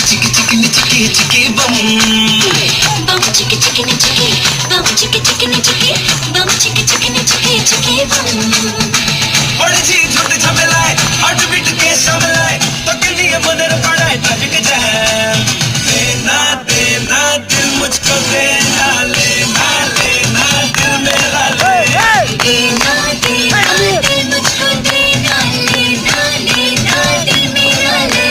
chicky chicken chicky chicky bum. Bum chicky chicken chicky. Bum chicky chicken chicky. Bum chicky chicken chicky chicky bum. Panaji छोटे झमेलाए heart beat के सामलाए तो के लिए मनर पड़ाए traffic jam देना देना दिल मुझको देना लेना लेना दिल मेरा लेना देना दिल मुझको देना लेना लेना दिल मेरा ले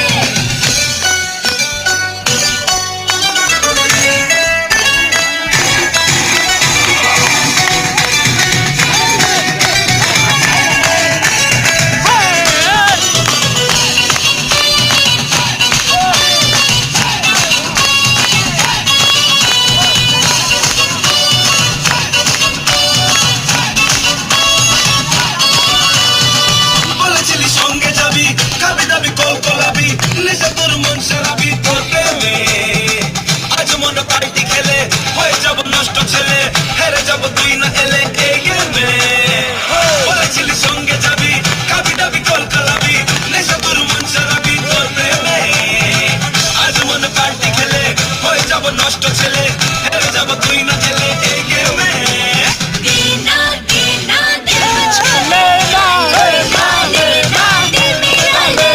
নষ্ট ছেলে হেরে যাব তুই না ছেলে এই গেমে দেনা দেনা দিল মুঝকো লেনা লেনা লেনা দিল মেরা ले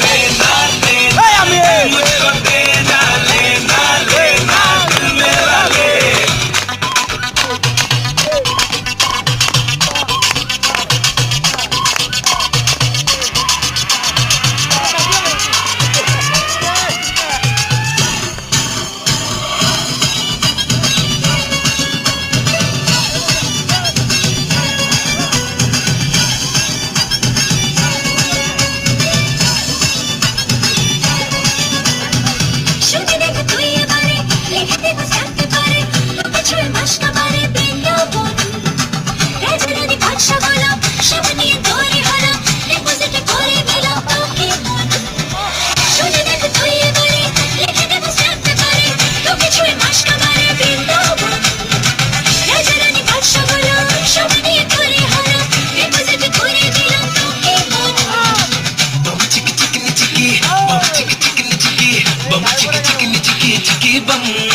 देना देना दिल मुझको देना लेना लेना दिल मेरा ले bum chicky chicken chicky bum.